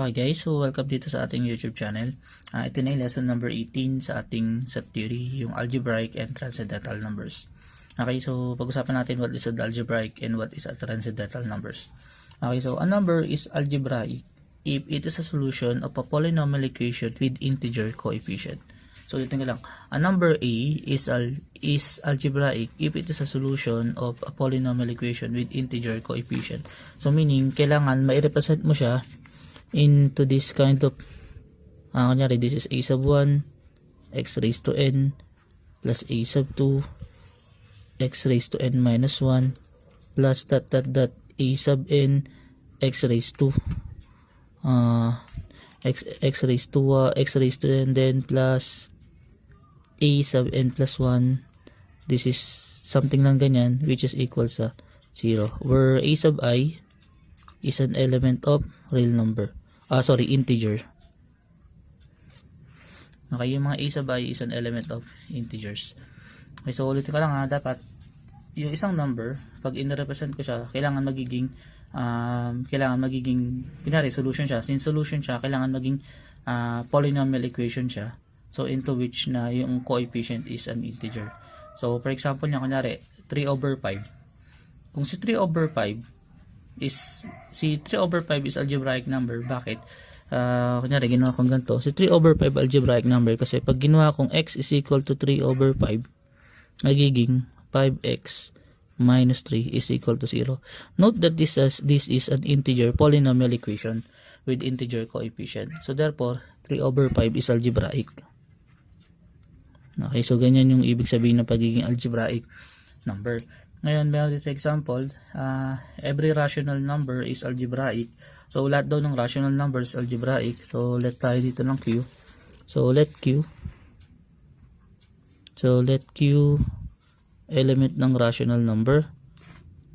Okay guys, so welcome dito sa ating YouTube channel. Ito na yung lesson number 18 sa ating set theory, yung algebraic and transcendental numbers. Okay, so pag-usapan natin what is an algebraic and what is a transcendental numbers. Okay, so a number is algebraic if it is a solution of a polynomial equation with integer coefficient. So dito nga lang, a number A is algebraic if it is a solution of a polynomial equation with integer coefficient. So meaning, kailangan ma-represent mo siya into this kind of kunyari this is a sub 1 x raised to n plus a sub 2 x raised to n minus 1 plus that a sub n x raised to x raised to n then plus a sub n plus 1. This is something lang ganyan which is equal sa 0, where a sub I is an element of real number. Integer. Okay, yung mga a sub I is an element of integers. Okay, so ulit ko lang dapat yung isang number, pag in-represent ko siya, kailangan magiging kunyari solution siya. Since solution siya, kailangan maging polynomial equation siya. So into which na yung coefficient is an integer. So for example niya, kunyari 3 over 5. Kung si 3 over 5 is algebraic number. Bakit? Kunyari ginawa kong ganito, si 3 over 5 algebraic number kasi pag ginawa kong x is equal to 3 over 5, magiging 5x minus 3 is equal to 0. Note that this is an integer polynomial equation with integer coefficient. So therefore 3 over 5 is algebraic. Okay, so ganyan yung ibig sabihin ng pagiging algebraic number. Ngayon, meron dito example, every rational number is algebraic. So, lahat daw ng rational numbers algebraic. So, let tayo dito ng Q. So, let Q element ng rational number.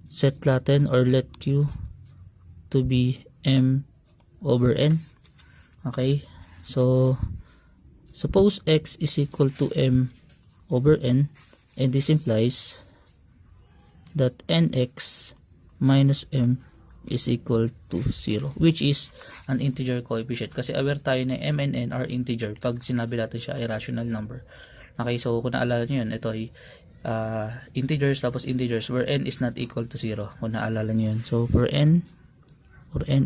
Set natin or let Q to be M over N. Okay. So, suppose X is equal to M over N, and this implies that nx minus m is equal to 0, which is an integer coefficient kasi aware tayo na m and n are integer pag sinabi natin siya ay rational number. Okay, so kung naalala nyo yun, ito ay integers tapos integers where n is not equal to 0, kung naalala nyo yun. So for n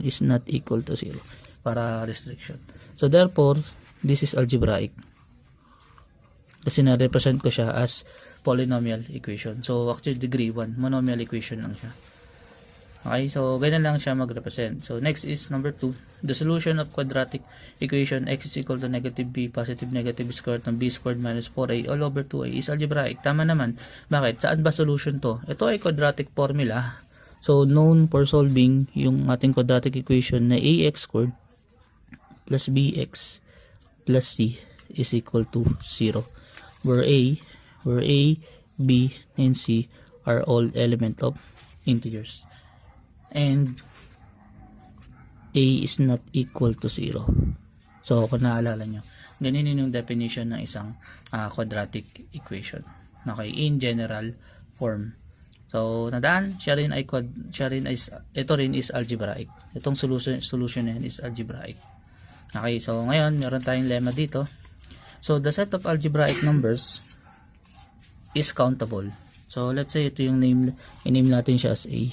is not equal to 0 para restriction. So therefore this is algebraic kasi na-represent ko siya as polynomial equation. So actually degree 1, monomial equation lang siya. Okay, so ganyan lang siya mag-represent. So next is number 2. The solution of quadratic equation x is equal to negative b positive negative square root ng b squared minus 4a all over 2a is algebraic. Tama naman. Bakit? Saan ba solution to? Ito ay quadratic formula. So known for solving yung ating quadratic equation na ax squared plus bx plus c is equal to 0. Where a, b, and c are all element of integers. And a is not equal to 0. So, kung naalala nyo, ganyan yung definition ng isang quadratic equation. Okay, in general form. So, nadaan, ito rin is algebraic. Itong solution na yan is algebraic. Okay, so ngayon, meron tayong lemma dito. So, the set of algebraic numbers is countable. So, let's say ito yung name natin siya as A.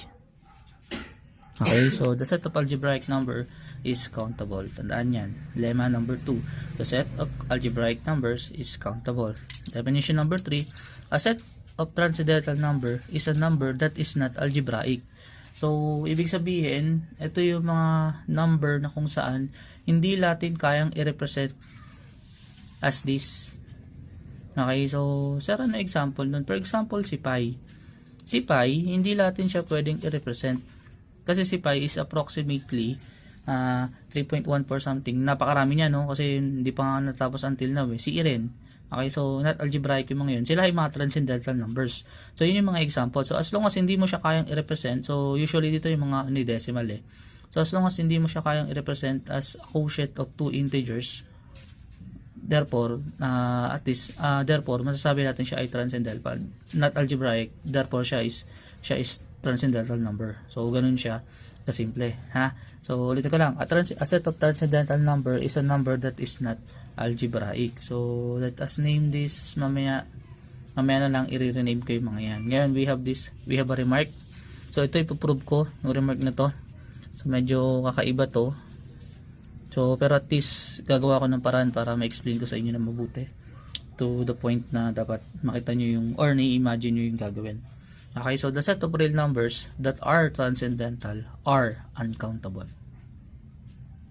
Okay, so the set of algebraic number is countable. Tandaan yan. Lemma number 2. The set of algebraic numbers is countable. Definition number 3. A set of transcendental number is a number that is not algebraic. So, ibig sabihin, ito yung mga number na kung saan hindi natin kayang i-represent as this. Okay, so sara na example nun. For example, si pi. Si pi, hindi natin siya pwedeng i-represent. Kasi si pi is approximately 3.14 something. Napakarami niya, no? Kasi hindi pa nga natapos until now. Si rin. Okay, so not algebraic yung mga yun. Sila ay mga transcendental numbers. So yun yung mga example. So as long as hindi mo siya kayang i-represent, so usually dito yung mga decimal eh. So as long as hindi mo siya kayang i-represent as a quotient of two integers, therefore masasabi natin siya ay transcendental, not algebraic. Therefore siya is transcendental number. So ganun siya. Kasimple, ha? So, ulitin ko lang. A set of transcendental number is a number that is not algebraic. So, let us name this mamaya na lang i-rename ko yung mga yan. Ngayon, we have a remark. So, ito ipoprove ko, yung remark na to. So, medyo kakaiba to. So, pero at least, gagawa ko ng paraan para ma-explain ko sa inyo na mabuti. To the point na dapat makita nyo yung, or na-imagine nyo yung gagawin. Okay, so the set of real numbers that are transcendental are uncountable.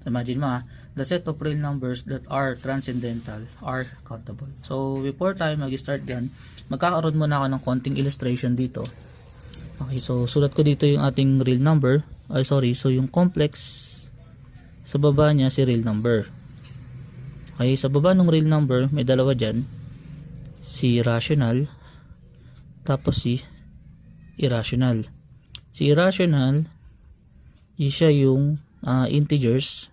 Imagine mo the set of real numbers that are transcendental are countable. So before tayo mag-start yan, magkakaroon muna ako ng konting illustration dito. Okay, so sulat ko dito yung ating real number. So yung complex sa baba niya si real number. Okay, sa baba ng real number may dalawa dyan. Si rational tapos si irrational. Si irrational siya yung integers.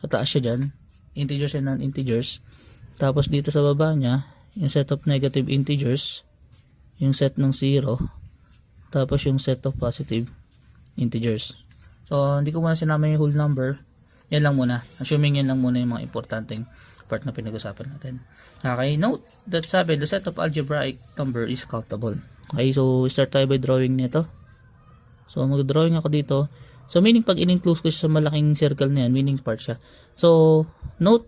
Taas siya dyan, integers and non-integers. Tapos dito sa baba niya yung set of negative integers, yung set ng 0, tapos yung set of positive integers. So hindi ko muna sinama yung whole number, yan lang muna, assuming yan lang muna yung mga importanteng part na pinag-usapan natin. Okay, note that sabi the set of algebraic number is countable. Okay, so start tayo by drawing nito. So mag-drawing ako dito. So meaning pag in-include ko siya sa malaking circle na yan, meaning part siya. So note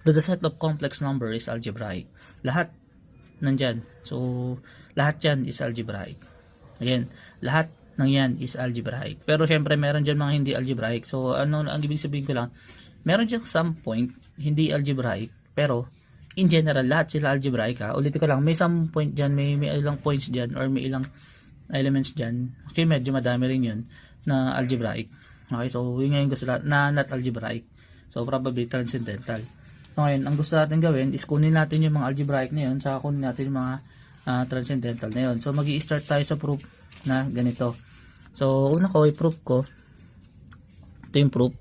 that the set of complex number is algebraic. Lahat nandyan. So lahat yan is algebraic. Again, lahat ng yan is algebraic. Pero syempre meron dyan mga hindi algebraic. So ano ang ibig sabihin ko lang, meron dyan some point hindi algebraic, pero in general lahat sila algebraic ha. Ulitin ko lang, may some point dyan, may ilang points dyan, or may ilang elements dyan. Actually medyo madami rin yun na algebraic. Okay, so yun ngayon gusto na not algebraic. So probably transcendental. So ngayon, ang gusto natin gawin is kunin natin yung mga algebraic na yun, saka kunin natin yung mga transcendental na yun. So magi-start tayo sa proof na ganito. So una ko i-proof ko. Ito yung proof.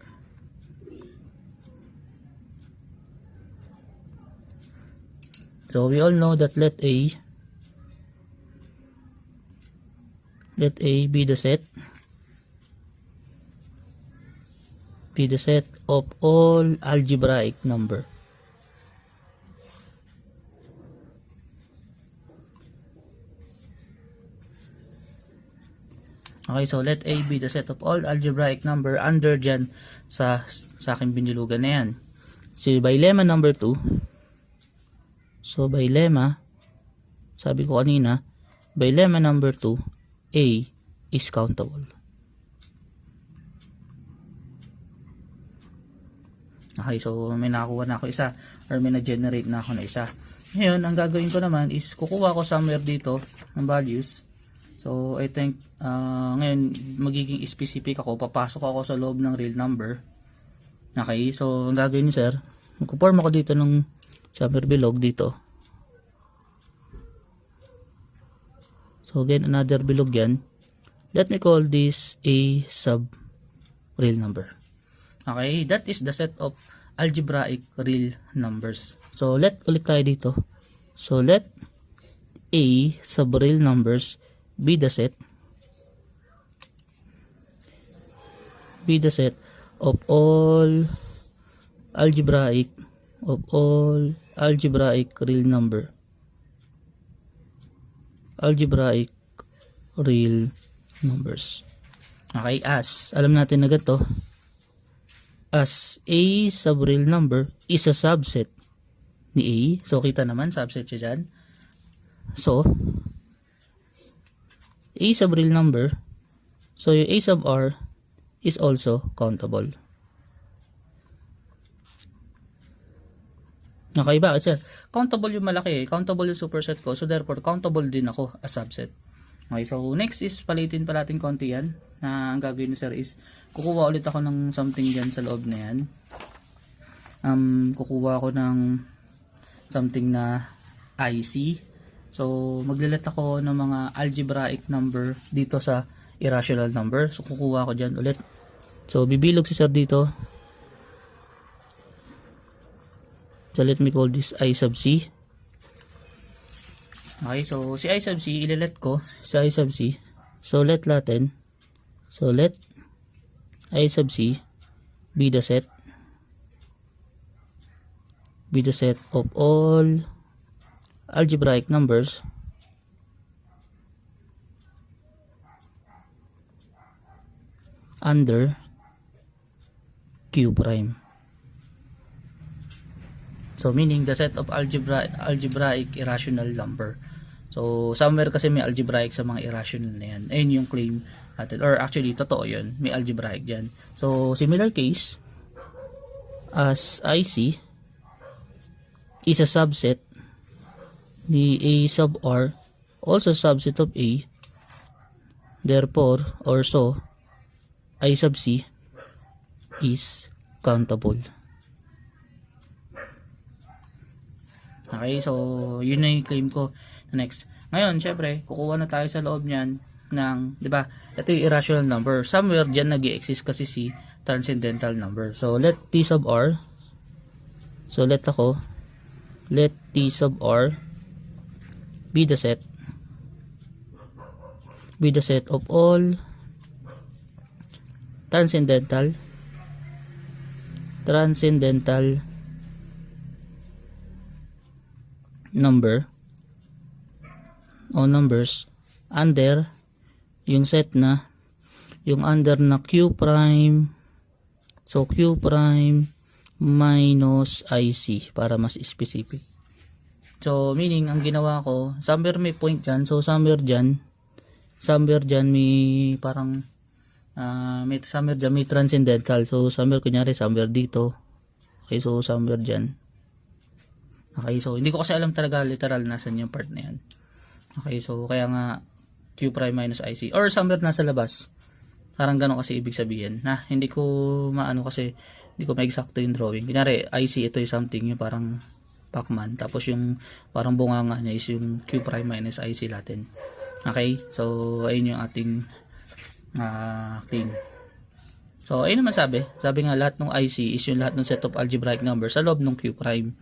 So we all know that let A be the set of all algebraic number. Okay, so let A be the set of all algebraic number under dyan sa aking binulugan na yan. So by lemma number 2, so by lemma, sabi ko kanina, by lemma number 2, A is countable. Okay, so may nakakuha na ako isa, or may na-generate na ako na isa. Ngayon, ang gagawin ko naman is kukuha ko somewhere dito ng values. So I think ngayon magiging specific ako, papasok ako sa loob ng real number. Okay, so ang gagawin niyo sir, magpo-form ako dito ng somewhere bilog dito. So again, another bilog yan. Let me call this A sub real number. Okay, that is the set of algebraic real numbers. So let ulit tayo dito. So let A sub real numbers be the set of all algebraic real number. Algebraic real numbers. Okay, as alam natin na ganito, as A sub real number is a subset ni A. So kita naman subset siya dyan. So A sub real number, so yung A sub R is also countable. Okay, bakit sir? Countable yung malaki, countable yung superset ko, so therefore countable din ako as subset. Okay, so next is palitin pa natin konti yan. Ang gagawin ni sir is kukuha ulit ako ng something dyan sa loob na yan. Kukuha ako ng something na IC. So maglilet ako ng mga algebraic number dito sa irrational number. So kukuha ako dyan ulit. So bibilog si sir dito. So let me call this I sub C. Okay, so si I sub C, ililet ko si I sub C. So let natin. So let I sub c be the set of all algebraic numbers under Q prime. So meaning the set of algebraic irrational number. So somewhere kasi may algebraic sa mga irrational na yan. Ayun yung claim natin. Or actually totoo yun. May algebraic dyan. So similar case as IC is a subset ni A sub R, also subset of A. Therefore or so I sub C is countable. Okay, so yun na yung claim ko. Next. Ngayon, syempre, kukuha na tayo sa loob niyan ng, di ba? Ito yung irrational number. Somewhere diyan nag-i-exist kasi si transcendental number. So let T sub R. So let T sub R be the set of all transcendental number o numbers under yung set na yung under na Q prime. So Q prime minus IC para mas specific. So meaning ang ginawa ko, somewhere may point dyan. So somewhere dyan may parang somewhere dyan may transcendental. So somewhere kunyari somewhere dito. Okay, so somewhere dyan. Okay, so hindi ko kasi alam talaga literal nasan yung part na yan. Okay, so kaya nga Q prime minus IC or somewhere nasa labas. Parang gano'n kasi ibig sabihin. Hindi ko maano kasi hindi ko ma-exacto yung drawing. Kunyari IC ito yung something yung parang Pacman. Tapos yung parang bunganga niya is yung Q prime minus IC natin. Okay, so ayun yung ating claim. So ayun naman sabi nga lahat ng IC is yung lahat ng set of algebraic numbers sa loob ng Q prime.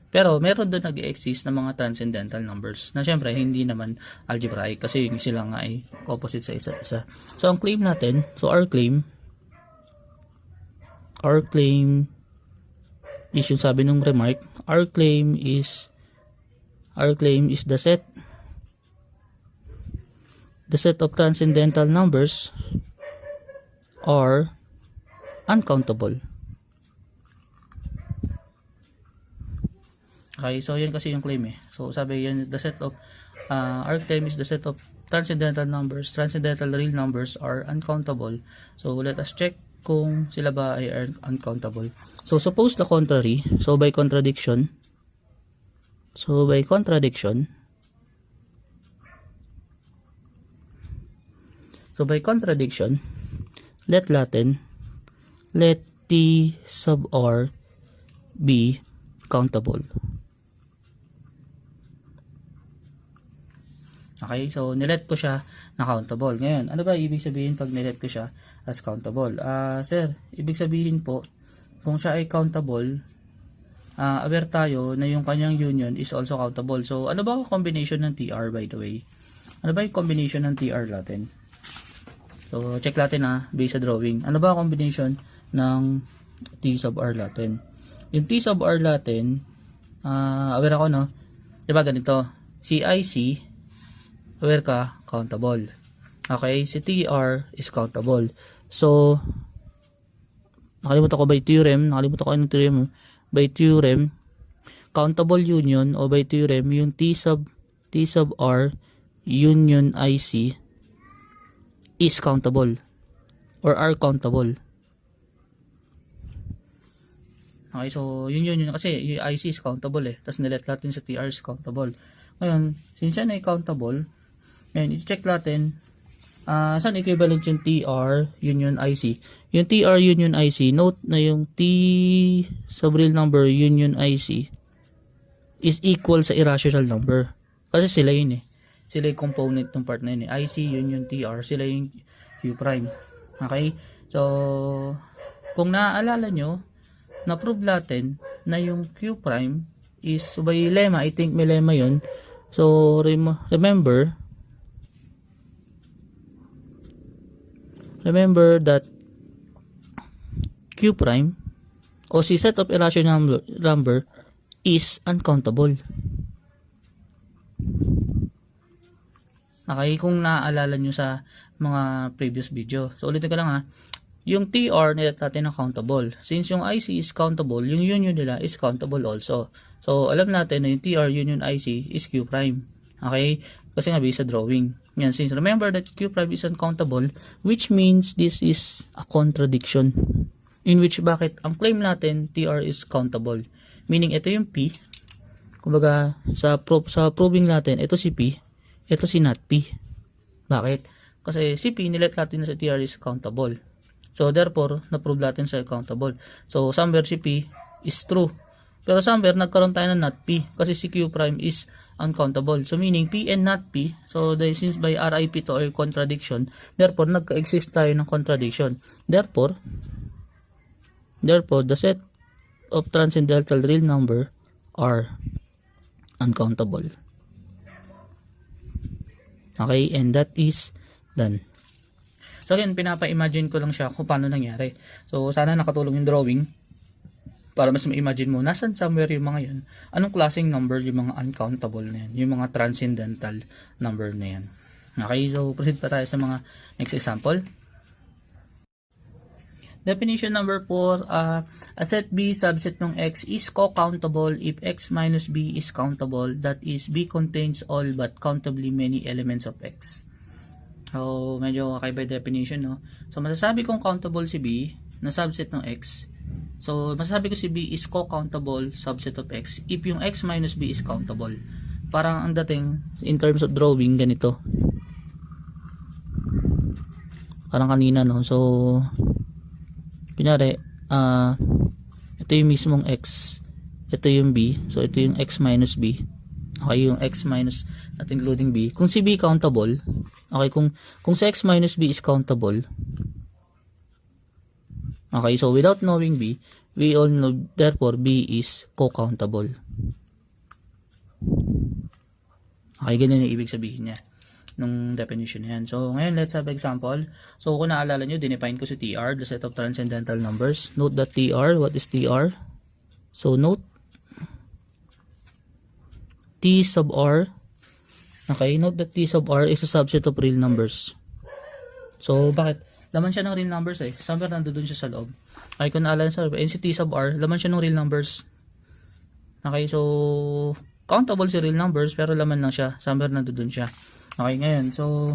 Pero meron doon nag-exist na mga transcendental numbers na syempre hindi naman algebraic kasi yung sila nga ay opposite sa isa't isa. So ang claim natin, so our claim is yung sabi ng remark, our claim is the set of transcendental numbers are uncountable. Okay, so yan kasi yung claim eh. So sabi yan, the set of our claim is the set of transcendental real numbers are uncountable. So let us check kung sila ba ay uncountable. So suppose the contrary. So by contradiction, let T sub R be countable. Okay, so nilet ko siya na countable. Ngayon, ano ba ibig sabihin pag nilet ko siya as countable? Sir, ibig sabihin po, kung siya ay countable, aware tayo na yung kanyang union is also countable. So, ano ba ang combination ng TR by the way? Ano ba yung combination ng TR natin? So, check natin based sa drawing. Ano ba ang combination ng T sub R natin? Yung T sub R natin, aware ako no? Diba ganito? Si IC, aware ka, countable. Okay, si TR is countable. So, nakalimutan ko by theorem, countable union o by theorem, yung T sub R union IC is countable or are countable. Okay, so yun kasi yung IC is countable tapos nilet natin sa TR is countable. Ngayon, since yan ay countable, ngayon, i-check natin saan equivalent yung TR union IC. Yung TR union IC, note na yung T sub real number union IC is equal sa irrational number. Kasi sila yun Sila yung component ng part na yun IC union TR, sila yung Q prime. Okay? So, kung naaalala nyo, na-prove natin na yung Q prime is by lemma. I think may lemma yun. So, remember remember that Q prime o si set of irrational number is uncountable. Okay, kung naaalala nyo sa mga previous video. So ulitin ko lang ha. Yung TR nilat natin na countable. Since yung IC is countable, yung union nila is countable also. So alam natin na yung TR union IC is Q prime. Okay? Kasi nga based sa drawing. Yan, since remember that Q prime is uncountable, which means this is a contradiction. In which bakit ang claim natin TR is countable. Meaning ito yung P. Kumbaga sa proving natin, ito si P, ito si not P. Bakit? Kasi si P nilet natin na sa TR is countable. So therefore, na-prove natin sa countable. So somewhere si P is true. Pero somewhere nagkaroon tayo ng not P kasi si Q prime is uncountable. So meaning P and not P. So since by RIP to or contradiction, therefore nagka-exist tayo ng contradiction. Therefore the set of transcendental real number are uncountable. Okay, and that is done. So again, pinapa-imagine ko lang siya kung paano nangyari. So sana nakatulong yung drawing para mas ma-imagine mo nasan somewhere yung mga yan. Anong klaseng number yung mga uncountable na yan, yung mga transcendental number na yan. Okay, so proceed pa tayo sa mga next example. Definition number 4, a set B subset ng X is co-countable if X minus B is countable, that is B contains all but countably many elements of X. So medyo kakaiba definition, no? So masasabi kong countable si B na subset ng X. So masasabi ko si B is co-countable subset of X if yung X minus B is countable. Parang ang dating in terms of drawing ganito. Parang kanina, no? So kunyari, ito yung mismong X, ito yung B, so ito yung X minus B. Okay, yung X minus at including B. Kung si B countable, okay, kung si X minus B is countable, okay, so without knowing B, we all know, therefore B is co-countable. Okay, ganyan yung ibig sabihin niya nung definition na yan. So ngayon, let's have example. So kung naalala nyo, dinefine ko si TR, the set of transcendental numbers. Note that TR, what is TR? So note T sub R. Okay, note that T sub R is a subset of real numbers. So bakit? Laman siya ng real numbers eh. Somewhere nandoon siya sa loob. Okay, kung naalala sa NC T sub R, laman siya ng real numbers. Okay, so countable si real numbers pero laman lang siya. Somewhere nandoon siya. Okay, ngayon, so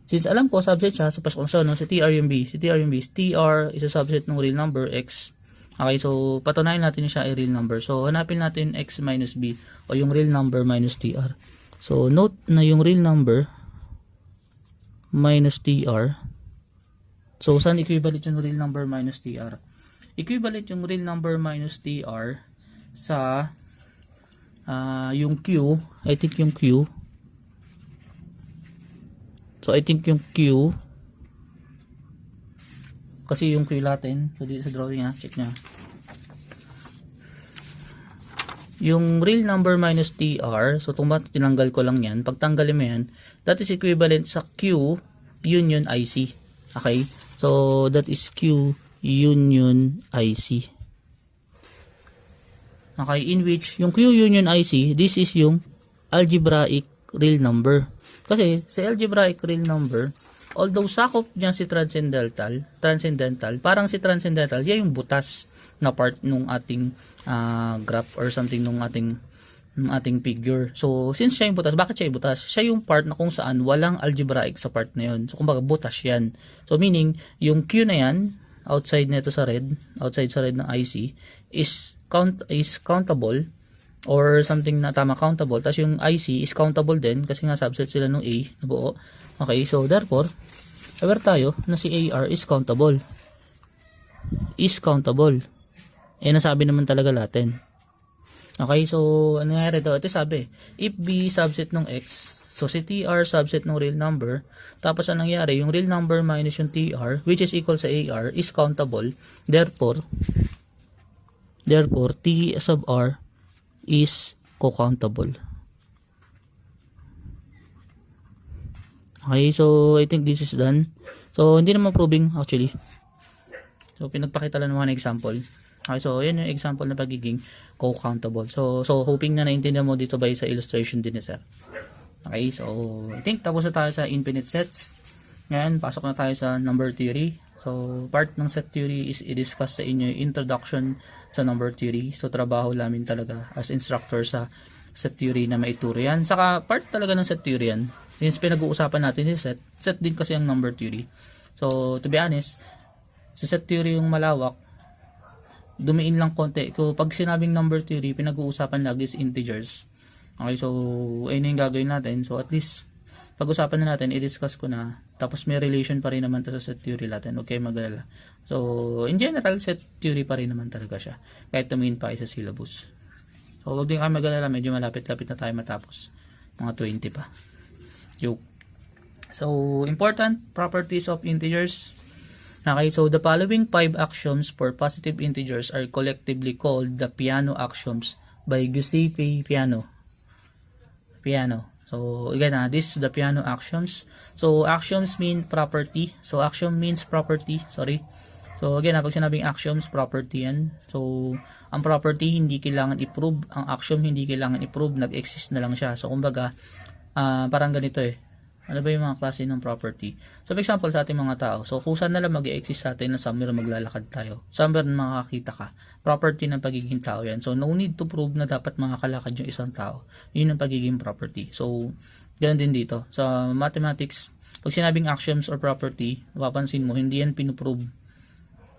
since alam ko subset siya sa first concern, no, si TR yung B, TR is a subset ng real number X. Okay, so patunayan natin siya ay real number. So hanapin natin X minus B o yung real number minus TR. So note na yung real number minus TR. So saan equivalent yung real number minus TR? Equivalent yung real number minus TR sa yung Q, I think yung Q. So I think yung Q, kasi yung Q natin, so dito sa drawing ha, check nyo. Yung real number minus TR, so tinanggal ko lang yan, pag tanggalin mo yan, that is equivalent sa Q union IC. Okay, so that is Q union IC. Okay, in which yung Q union IC, this is yung algebraic real number. Kasi sa algebraic real number, although sakop dyan si transcendental, parang si transcendental, yan yung butas na part nung ating graph or something nung ating figure. So since siya yung butas, bakit siya yung butas? Siya yung part na kung saan walang algebraic sa part na yun. So kumbaga butas yan. So meaning, yung Q na yan, outside nito sa red, outside sa red ng IC, is countable or something na tama countable, tapos yung IC is countable din kasi nga subset sila ng A na buo. Okay, so therefore aware tayo na si AR is countable, nasabi naman talaga natin. Okay, so ano nangyari daw? Ito sabi, if B subset ng X, so si TR subset ng real number, tapos anong nangyari, yung real number minus yung TR, which is equal sa AR, is countable, therefore T sub R is co-countable. Okay, so I think this is done. So, hindi naman proving actually. So, pinagpakita lang naman ng example. Okay, so, yun yung example na pagiging co-countable. So hoping na naintindihan mo dito ba sa illustration din ni sir. Okay, so, I think tapos na tayo sa infinite sets. Ngayon, pasok na tayo sa number theory. So, part ng set theory is i-discuss sa inyo yung introduction sa number theory. So, trabaho namin talaga as instructor sa set theory na maituro yan. Saka, part talaga ng set theory yan. Since pinag-uusapan natin si set din kasi ang number theory. So, to be honest, si set theory yung malawak, dumiin lang konti. So, pag sinabing number theory, pinag-uusapan lagi is integers. Okay, so, ayun yung gagawin natin. So, at least, pag-usapan na natin, i-discuss ko na. Tapos, may relation pa rin naman sa set theory natin. Okay, mag-alala. So, in general, set theory pa rin naman talaga siya. Kahit tumiin pa sa syllabus. So, huwag din kayo mag-alala. Medyo malapit-lapit na tayo matapos. Mga 20 pa. Joke. So, important properties of integers. Okay, so the following 5 axioms for positive integers are collectively called the Peano axioms by Giuseppe Peano. So again, this is the Peano axioms. So axioms mean property. So axiom means property. Sorry. So again, pag sinabing axioms, property yan. So ang property hindi kailangan i-prove. Ang axiom hindi kailangan i-prove. Nag-exist na lang siya. So kumbaga, parang ganito eh. Ano ba yung mga klase ng property? So, for example, sa ating mga tao. So, kung saan na lang mag-i-exist sa atin na somewhere maglalakad tayo. Somewhere na makakita ka. Property ng pagiging tao yan. So, no need to prove na dapat makakalakad yung isang tao. Yun ang pagiging property. So, ganun din dito. Sa mathematics, pag sinabing axioms or property, mapapansin mo, hindi yan pinuprove.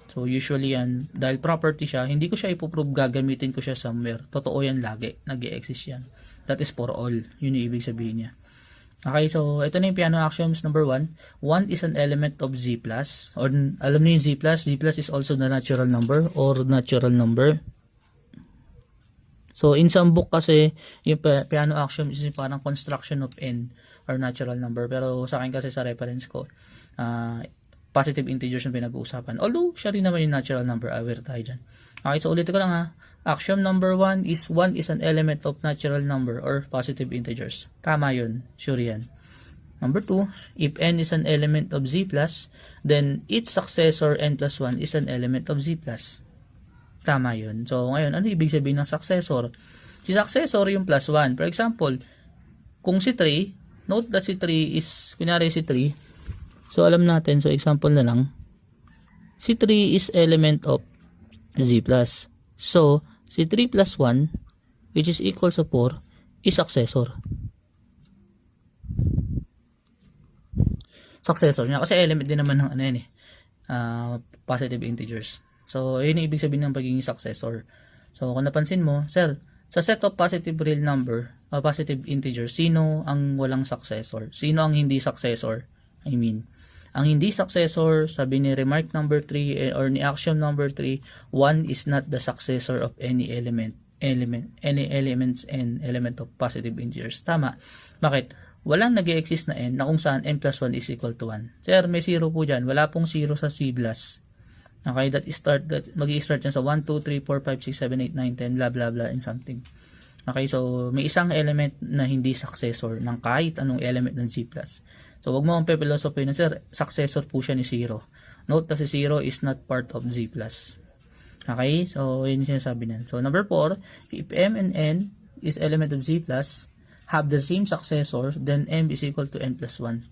So, usually yan, dahil property siya, hindi ko siya ipoprove, gagamitin ko siya somewhere. Totoo yan lagi. Nag-i-exist yan. That is for all. Yun yung ibig sabihin niya. Okay, so ito na yung Peano axioms number 1. 1 is an element of z plus. Or alam niyo yung z plus. Z plus is also the natural number or natural number. So in some book kasi, yung Peano axiom is parang construction of n or natural number. Pero sa akin kasi sa reference ko, positive integers yung pinag-uusapan. Although, siya rin naman yung natural number. Aware tayo dyan. Okay, so ulit ko lang ha. Axiom number 1 is an element of natural number or positive integers. Tama yun. Sure yan. Number 2, if n is an element of z plus, then its successor n plus 1 is an element of z plus. Tama yun. So ngayon, ano ibig sabihin ng successor? Si successor yung plus 1. For example, kung si 3, note that si 3 is, kunyari si 3, so alam natin, so example na lang, si 3 is element of z plus. So, si 3 plus 1, which is equal to 4, is successor. Successor niya. Kasi element din naman ng ano yan eh, positive integers. So, yun yung ibig sabihin ng pagiging successor. So, kung napansin mo, sir, sa set of positive real number, positive integer, sino ang walang successor? Sino ang hindi successor? Ang hindi successor, sabi ni remark number 3 or ni axiom number 3, 1 is not the successor of any elements and element of positive integers. Tama. Bakit? Walang nag-exist na n na kung saan n plus 1 is equal to 1. Sir, may 0 po dyan. Wala pong 0 sa C+. Okay, mag-i-start yan sa 1, 2, 3, 4, 5, 6, 7, 8, 9, 10, blah, blah, blah, and something. Okay, so may isang element na hindi successor ng kahit anong element ng C+. So, wag mo ang philosophy na, sir, successor po siya ni 0. Note na si 0 is not part of Z+. Okay? So, yun yung sinasabi niyan. So, number 4, if M and N is element of Z+, have the same successor, then M is equal to N plus 1.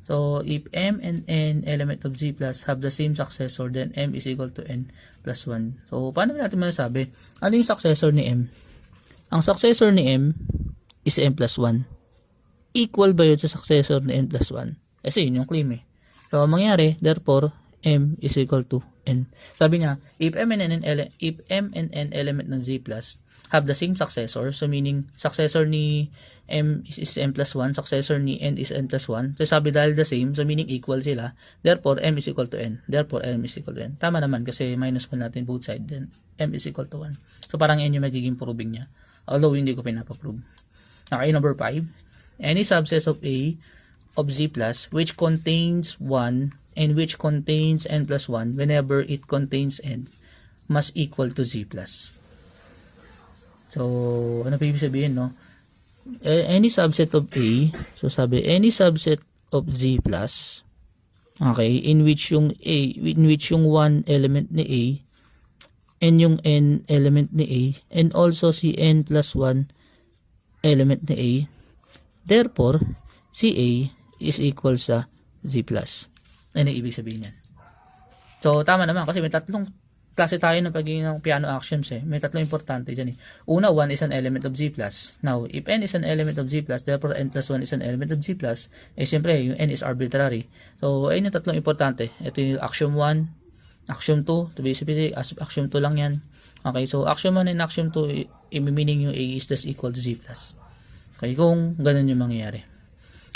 So, if M and N element of Z+, have the same successor, then M is equal to N plus 1. So, paano natin masasabi? Ano yung successor ni M? Ang successor ni M is M plus 1. Equal ba yun sa successor ni n plus 1? Kasi yun yung claim eh. So, mangyari, therefore, m is equal to n. Sabi niya, if m and n element ng z plus have the same successor, so meaning, successor ni m is m plus 1, successor ni n is n plus 1. So, sabi dahil the same, so meaning equal sila, therefore, m is equal to n. Therefore, m is equal to n. Tama naman kasi minus pa natin both side, then m is equal to 1. So, parang n yung magiging proving niya. Although, hindi ko pinapaprove. Okay, number 5. Any subset of A of Z plus which contains 1 and which contains n plus 1 whenever it contains n must equal to Z plus. So, ano pa ibig sabihin, no? Any subset of A, so sabi, any subset of Z plus Okay, in which yung one element ni A and yung n element ni A and also si n plus 1 element ni A. Therefore, si A is equal sa Z plus. Ano yung ibig sabihin yan? So, tama naman kasi may tatlong klase tayo ng pagiging ng Peano axioms eh. May tatlong importante dyan eh. Una, 1 is an element of Z plus. Now, if n is an element of Z plus, therefore n plus 1 is an element of Z plus, eh siyempre, yung n is arbitrary. So, ayun yung tatlong importante. Ito yung axiom 1, axiom 2, to be specific, axiom 2 lang yan. Okay, so axiom 1 and axiom 2, meaning yung A is less equal to Z plus. Okay, kung ganun yung mangyayari.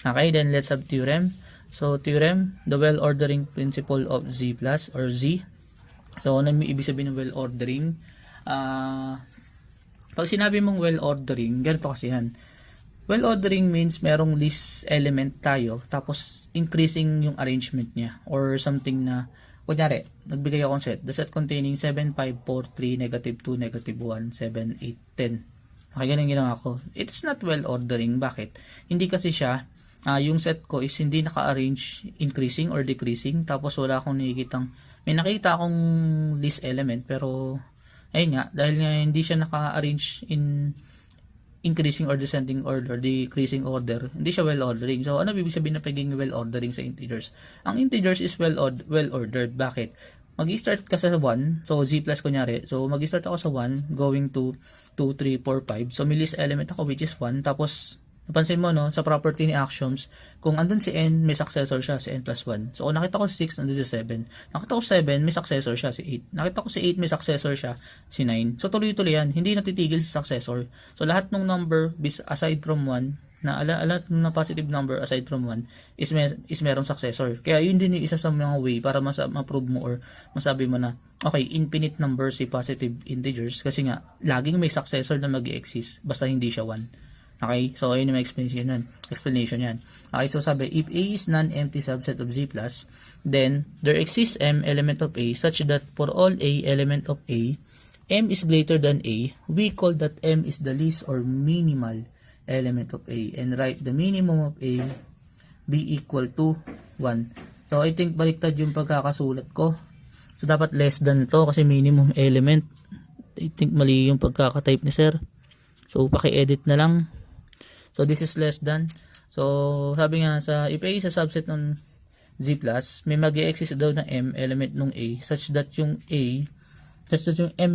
Okay, then let's have theorem. So, theorem, the well-ordering principle of Z plus or Z. So, ano yung ibig sabihin ng well-ordering? Pag sinabi mong well-ordering, ganito kasi yan. Well-ordering means merong list element tayo, tapos increasing yung arrangement niya. Or something na, kunyari, nagbigay akong set. The set containing 7, 5, 4, 3, negative 2, negative 1, 7, 8, 10. Okay, ganun ginawa ko. It is not well-ordering. Bakit? Hindi kasi siya, yung set ko is hindi naka-arrange increasing or decreasing, tapos wala akong nakikitang may nakita akong list element pero ayun nga, dahil nga hindi siya naka-arrange in increasing or descending order, decreasing order, hindi siya well-ordering. So ano ibig sabihin na pagiging well-ordering sa integers? Ang integers is well-ordered. Bakit? Mag-start ka sa 1, so Z plus kunyari, so mag-start ako sa 1 going to 2, 3, 4, 5, so may list element ako which is 1, tapos napansin mo no, sa property ni axioms, kung andun si n, may successor siya, si n plus 1. So, kung nakita ko si 6, andun si 7. Nakita ko 7, may successor siya, si 8. Nakita ko si 8, may successor siya, si 9. So, tuloy-tuloy yan. Hindi natitigil sa successor. So, lahat ng number, aside from 1, lahat ng positive number aside from 1, is merong successor. Kaya, yun din yung isa sa mga way para ma-prove mo or masabi mo na, okay, infinite number si positive integers kasi nga, laging may successor na mag-exist basta hindi siya 1. Okay, so ayun yung explanation yan. Okay, so sabi, if A is non-empty subset of Z plus, then there exists M element of A such that for all A element of A, M is greater than A, we call that M is the least or minimal element of A and write the minimum of A be equal to 1. So I think baliktad yung pagkakasulat ko. So dapat less than to kasi minimum element. I think mali yung pagkakatype ni sir. So paki-edit na lang. So this is less than. So sabi nga sa if A is a subset ng Z plus, may mag-exist daw na M element ng A such that yung M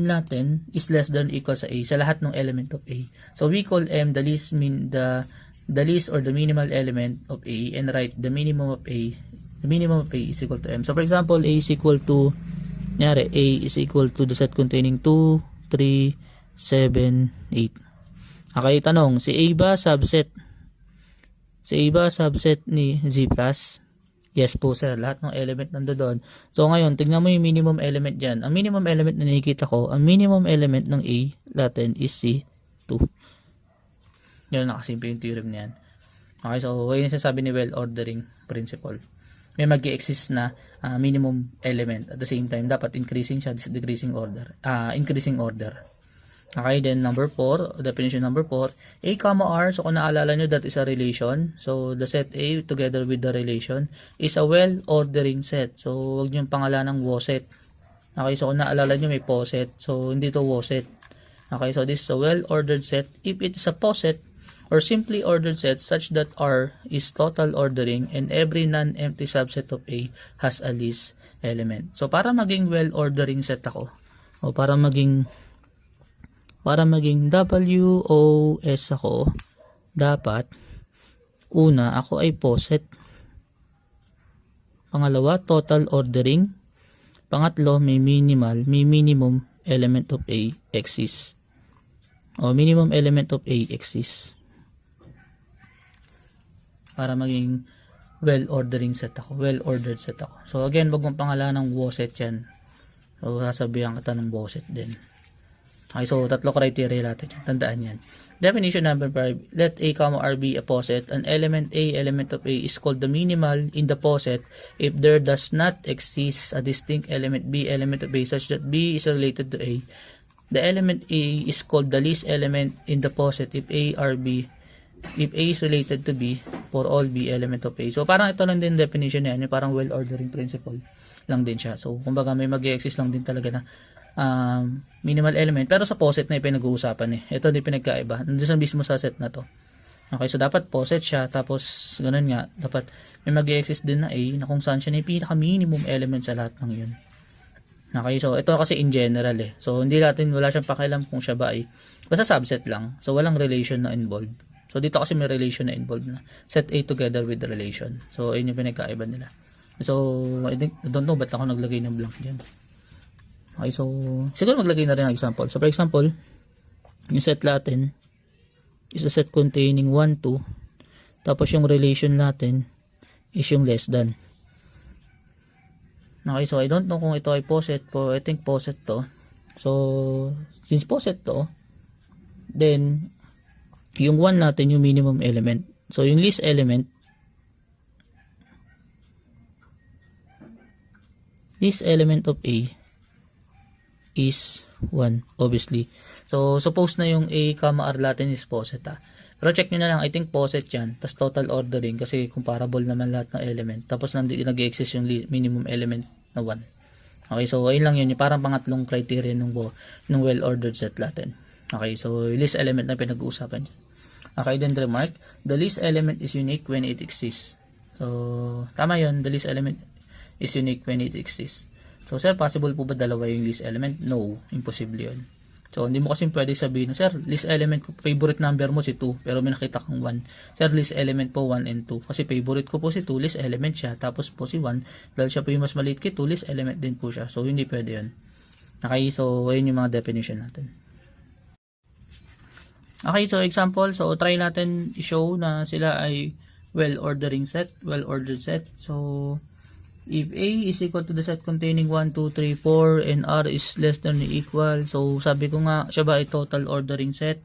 natin is less than or equal sa A sa lahat ng element of A. So we call M the least or the minimal element of A and write the minimum of A. The minimum of A is equal to M. So for example, A is equal to A is equal to the set containing 2, 3, 7, 8. Okay, tanong, si A ba subset? Si A ba subset ni Z plus? Yes po sir, lahat ng element nandoon. So ngayon, tignan mo yung minimum element dyan. Ang minimum element na nakikita ko, ang minimum element ng A natin is si 2. Yun, nakasimple yung theorem niyan. Okay, so yun yung sasabi ni well-ordering principle. May mag-exist na minimum element at the same time, dapat increasing siya, decreasing order. Increasing order. Okay, then number 4, definition number 4, A, R, so kung naalala nyo, that is a relation. So, the set A together with the relation is a well-ordering set. So, huwag nyo pangalan ng WOSET. Okay, so kung naalala nyo, may POSET. So, hindi to WOSET. Okay, so this is a well-ordered set. If it is a POSET or simply ordered set such that R is total ordering and every non-empty subset of A has a least element. So, para maging well-ordering set ako, o para maging WOS ako, dapat una, ako ay POSET. Pangalawa, total ordering. Pangatlo, may minimum element of A exists. O minimum element of A exists. Para maging well-ordering set ako, well-ordered set ako. So again, wag mong pangalan ng WOSET yan. So sasabihan kita ng WOSET din. Okay, so tatlo criteria natin. Tandaan yan. Definition number 5. Let A, R be a POSET. An element A, element of A is called the minimal in the POSET if there does not exist a distinct element B, element of A such that B is related to A. The element A is called the least element in the POSET if A, R, B. If A is related to B, for all B element of A. So parang ito lang din definition niya, yung parang well ordering principle lang din siya. So kumbaga may mag-exist lang din talaga na minimal element, pero sa poset na yung pinag-uusapan eh. Ito din pinagkaiba. Nandiyan sa mismo sa set na to. Okay, so dapat poset siya, tapos ganun nga, dapat may mag-exist din na A na kung saan siya na yung pinaka-minimum element sa lahat ng yun. Okay, so ito kasi in general eh. So hindi natin, wala siyang pakialam kung siya ba ay basta subset lang. So walang relation na involved. So dito kasi may relation na involved na set A together with the relation. So ayun yung pinagkaiba nila. So I don't know ba't ako naglagay ng blank dyan. Okay, so siguro maglagay na rin ng example. So for example, yung set natin is a set containing 1, 2. Tapos yung relation natin is yung less than. Okay, so I don't know kung ito ay poset. I think poset to. So since poset to, then yung 1 natin yung minimum element. So yung least element of A is 1 obviously. So suppose na yung A, R natin is poset Pero check nyo na lang, I think poset yan. Tas total ordering kasi comparable naman lahat ng element. Tapos nag-exist yung minimum element na 1. Okay, so ayun lang yun. Yung parang pangatlong criteria ng well-ordered set natin. Okay, so least element na pinag-uusapan dyan. Okay, then remark, the least element is unique when it exists. So tama yun, the least element is unique when it exists. So sir, possible po ba dalawa yung least element? No, imposible yun. So hindi mo kasi pwede sabihin, sir, least element ko, favorite number mo si 2, pero may nakita kang 1. Sir, least element po 1 and 2. Kasi favorite ko po si 2, least element siya. Tapos po si 1, dahil siya po yung mas maliit kay 2, least element din po siya. So hindi pwede yun. Okay, so ayun yung mga definition natin. Okay, so example, so try natin i-show na sila ay well-ordered set. So if A is equal to the set containing 1, 2, 3, 4 and R is less than or equal. So sabi ko nga, siya ba ay total ordering set?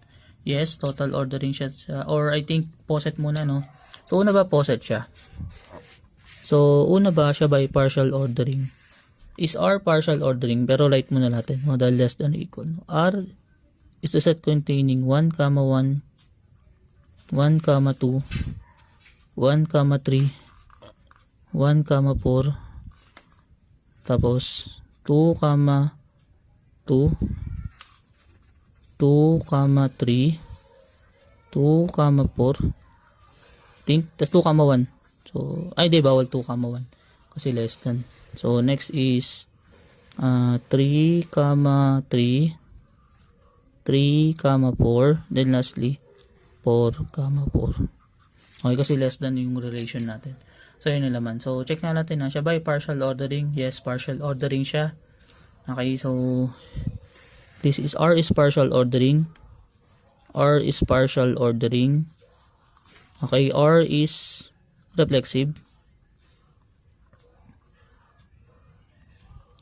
Yes, total ordering set siya. Or I think poset muna, no? So una ba poset siya? So una ba siya ba ay partial ordering? Is R partial ordering? Pero write muna natin, no? Dahil less than or equal. R is the set containing 1, 1, 1, 2, 1, 3, 1, 4, tapos 2, 2, 2, 3, 2, 4, think, tas 2, 1. So, ay di, bawal 2, 1 kasi less than. So, next is 3, 3, 3, 4, then lastly 4, 4. Okay, kasi less than yung relation natin. So yun na naman. So check na natin siya ba ay partial ordering? Yes, partial ordering siya. Okay, so this is R is partial ordering. R is partial ordering. Okay, R is reflexive.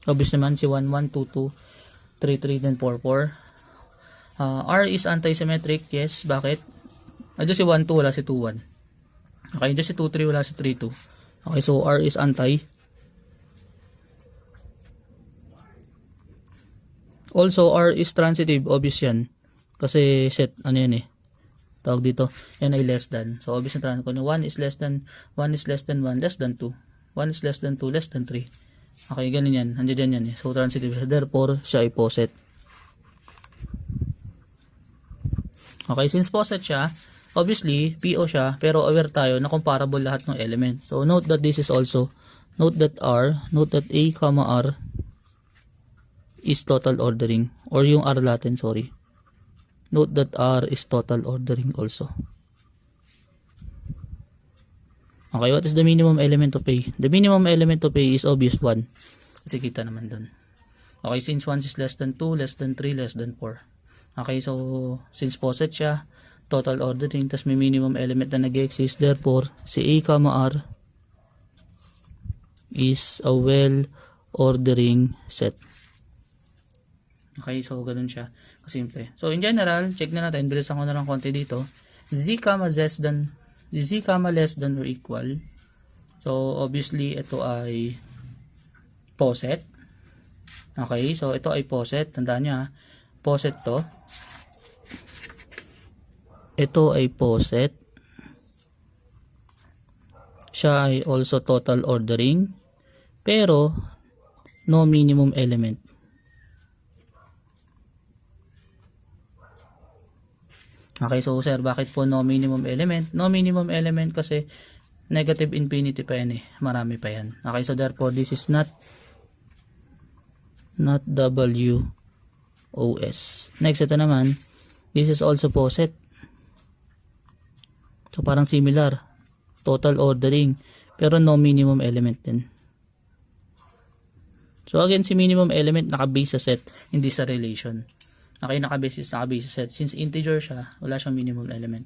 Obvious naman si 1, 1, 2, 2, 3, 3, then 4, 4. R is antisymmetric. Yes, bakit? Dito si 1, 2, wala si 2, 1. Okay, dito si 2, 3, wala si 3, 2. Okay, so R is anti. Also, R is transitive. Obvious yan. Kasi set, ano yan eh. Tawag dito. Yan ay less than. So, obvious na transitive. 1 is less than 1 is less than 1, less than 2. 1 is less than 2, less than 3. Okay, ganun yan. Andiyan yan eh. So, transitive siya. Therefore, siya ay poset. Okay, since poset siya, obviously, PO siya, pero aware tayo na comparable lahat ng element. So, note that this is also, note that A, R is total ordering. Or yung R natin, sorry. Note that R is total ordering also. Okay, what is the minimum element of A? The minimum element of A is obvious 1. Kasi kita naman dun. Okay, since 1 is less than 2, less than 3, less than 4. Okay, so, since poset siya, total ordering, tas may minimum element na nag-exist, therefore si A, R is a well ordering set. Okay, so ganun siya kasimple. So in general, check na natin, bilisan ko na lang konti dito. Z, less than or equal. So obviously ito ay poset. Okay, so ito ay poset, tandaan nyo poset to. Ito ay poset. siya ay also total ordering, pero no minimum element. Okay, so sir, bakit po no minimum element? No minimum element kasi negative infinity pa yan eh. Marami pa yan. Okay, so therefore this is not WOS. Next, ito naman, this is also poset. So parang similar. Total ordering, pero no minimum element din. So again, si minimum element naka-base sa set, hindi sa relation. Okay, naka-base sa set. Since integer siya, wala siyang minimum element.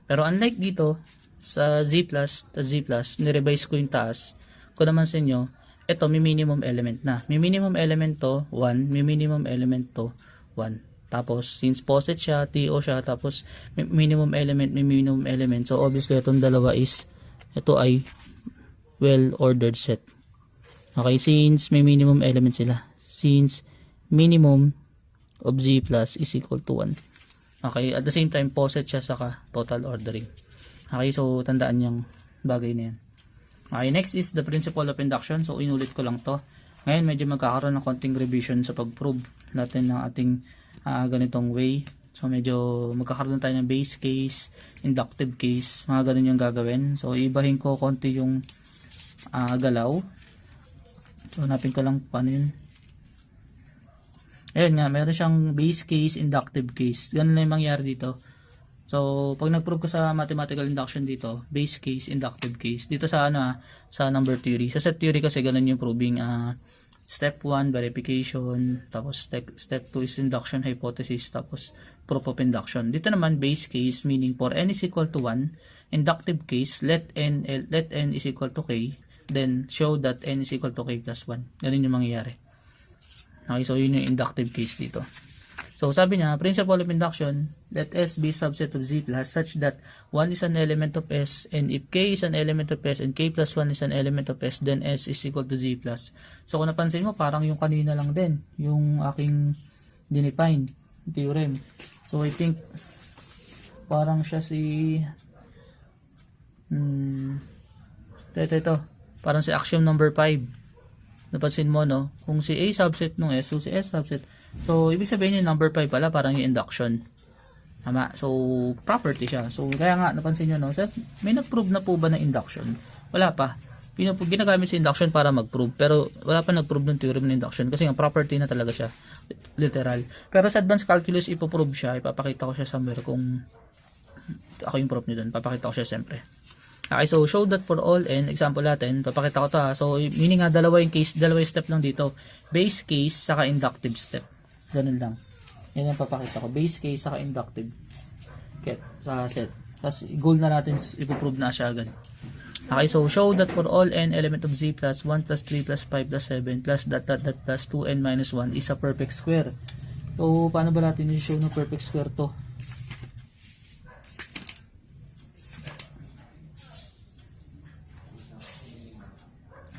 Pero unlike dito, sa Z+, nirevise ko yung taas. Kung naman sa inyo, ito may minimum element na. May minimum element to, 1. May minimum element to, 1. Tapos, since poset siya, TO siya, tapos may minimum element, may minimum element. So, obviously, itong dalawa is, ito ay well-ordered set. Okay, since may minimum element sila. Since minimum of Z plus is equal to 1. Okay, at the same time, poset siya saka total ordering. Okay, so tandaan yung bagay na yan. Okay, next is the principle of induction. So, inulit ko lang to. Ngayon, medyo magkakaroon ng konting revision sa pag-prove natin ng ating ganitong way. So, medyo magkakaroon tayo ng base case, inductive case, mga ganun yung gagawin. So, ibahin ko konti yung galaw. So, hanapin ko lang paano yun. Ayun nga, meron siyang base case, inductive case. Ganun lang yung mangyari dito. So, pag nag-prove ko sa mathematical induction dito, base case, inductive case. Dito sa sa number theory. Sa set theory kasi ganun yung proving step 1, verification, tapos step 2 is induction hypothesis, tapos proof of induction. Dito naman, base case, meaning for n is equal to 1, inductive case, let n is equal to k, then show that n is equal to k plus 1. Ganun yung mangyayari. Okay, so yun yung inductive case dito. So sabi niya, principle of induction, let S be subset of Z plus such that 1 is an element of S, and if K is an element of S and K plus 1 is an element of S, then S is equal to Z plus. So kung napansin mo, parang yung kanina lang din, yung aking dinefine theorem. So I think, parang siya si, ito, parang si axiom number 5. Napansin mo, no? Kung si A subset ng S, so si S subset. So, ibig sabihin yung number 5 pala, parang yung induction. Tama. So, property siya. So, kaya nga, napansin nyo, no? May nag-prove na po ba ng induction? Wala pa. Ginagamit si induction para mag-prove. Pero, wala pa nag-prove ng theorem ng induction. Kasi yung property na talaga siya. Literal. Pero sa advanced calculus, ipoprove siya. Ipapakita ko siya somewhere kung ako yung proof nyo dun. Papakita ko siya siyempre. Okay, so show that for all n, example natin, papakita ko to ha. So, meaning nga, dalawa yung step lang dito. Base case, saka inductive step. Ganun lang. Yan ang papakita ko. Base case, saka inductive. Okay, sa set. Tapos, goal na natin, ipoprove na siya agad. Okay, so show that for all n element of z plus 1 plus 3 plus 5 plus 7 plus dot plus 2n minus 1 is a perfect square. So, paano ba natin i-show ng perfect square to?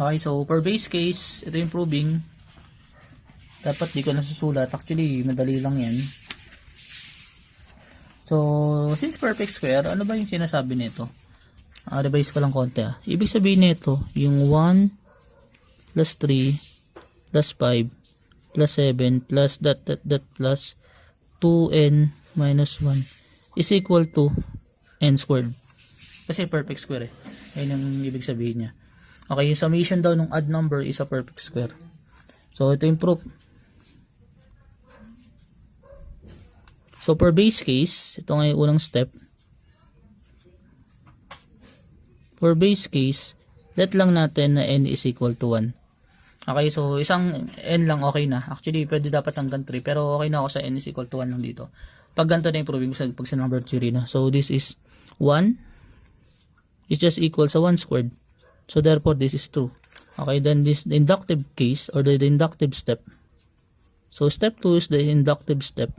Okay, so for base case, ito yung proving. Dapat di ko nasusulat. Actually, madali lang yan. So, since perfect square, ano ba yung sinasabi nito? Revise ko lang konti. Ibig sabihin nito, yung 1 plus 3 plus 5 plus 7 plus dot plus 2n minus 1 is equal to n squared. Kasi perfect square eh. Ayun ang ibig sabihin niya. Okay, yung summation daw ng odd number is a perfect square. So, ito yung proof. So, for base case, ito nga yung unang step. For base case, let lang natin na n is equal to 1. Okay, so isang n lang okay na. Actually, pwede dapat hanggang 3, pero okay na ako sa n is equal to 1 lang dito. Pag ganito na yung proving pag sa number theory na. So, this is 1 is just equal sa 1 squared. So, therefore, this is 2. Okay, then this the inductive case or the inductive step. So, step 2 is the inductive step.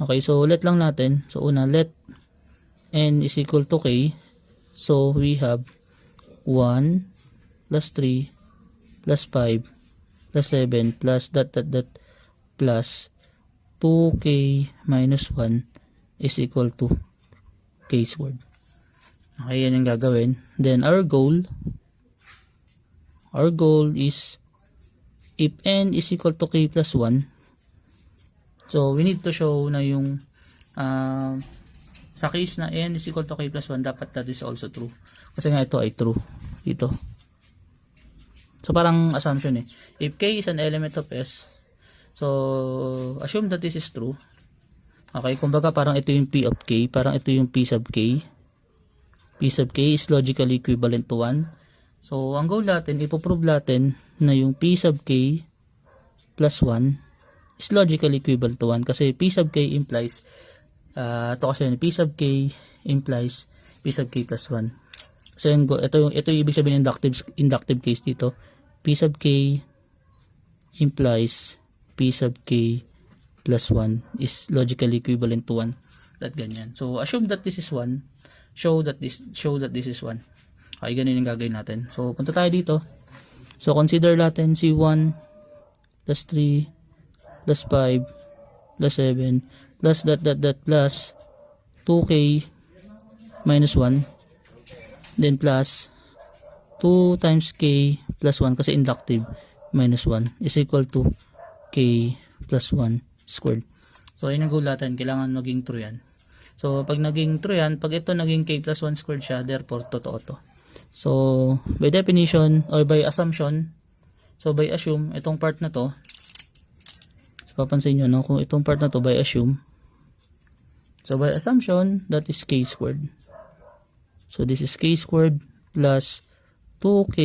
Okay, so let lang natin. So, una, let n is equal to k. So, we have 1 plus 3 plus 5 plus 7 plus dot plus 2k minus 1 is equal to k squared. Okay, yan yung gagawin. Then our goal is if n is equal to k plus 1, so we need to show na yung sa case na n is equal to k plus 1, dapat that is also true. Kasi nga ito ay true dito. So parang assumption eh. If k is an element of S, so assume that this is true. Okay, kumbaga parang ito yung P of K, parang ito yung P sub K. P sub K is logically equivalent to 1. So ang goal natin, ipoprove natin na yung P sub K plus 1 is logically equivalent to 1 kasi P sub K implies ito kasi P sub K implies P sub K plus 1. So ito yung ibig sabihin ng inductive case dito. P sub K implies P sub K plus 1 is logically equivalent to 1. That ganyan. So assume that this is 1. Show that this is 1. Okay, ganun yung gagawin natin. So punta tayo dito. So consider natin C1 plus 3 plus 5 plus 7 plus plus 2k minus 1, then plus 2 times k plus 1 kasi inductive minus 1 is equal to k plus 1 squared. So ayun ang goal natin, kailangan maging true yan. So pag naging true yan, pag ito naging k plus 1 squared siya, therefore totoo to. So by definition or by assumption, so by assume itong part na to, so papansin nyo no, kung itong part na to by assume, so by assumption that is k squared. So this is k squared plus 2k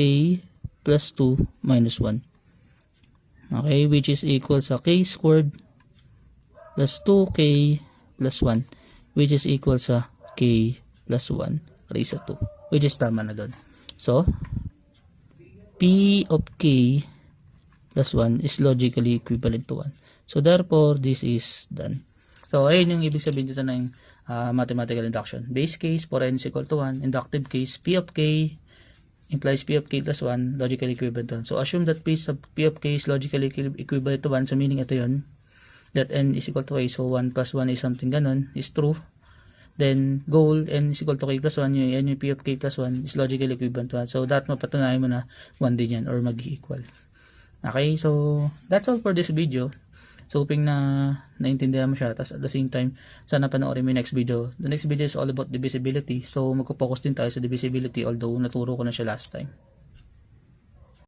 plus 2 minus 1. Okay, which is equal sa k squared plus 2k plus 1, which is equal sa k plus 1 raised to 2, which is tama na doon. So P of k plus 1 is logically equivalent to 1. So therefore this is done. So ayun yung ibig sabihin dito ng mathematical induction. Base case for n is equal to 1. Inductive case, P of k implies P of k plus 1 logically equivalent to 1. So assume that P of k is logically equivalent to 1. So meaning ito yun, that n is equal to k. So 1 plus 1 is something ganun, is true. Then goal n is equal to k plus 1, yung P of k plus 1 is logically equivalent to 1. So that mapatunayan mo na 1 din yan or mag-equal. Okay, so that's all for this video. So hoping na naintindihan mo siya. Tapos at the same time, sana panoorin mo yung next video. The next video is all about divisibility. So magpo-focus din tayo sa divisibility, although naturo ko na siya last time.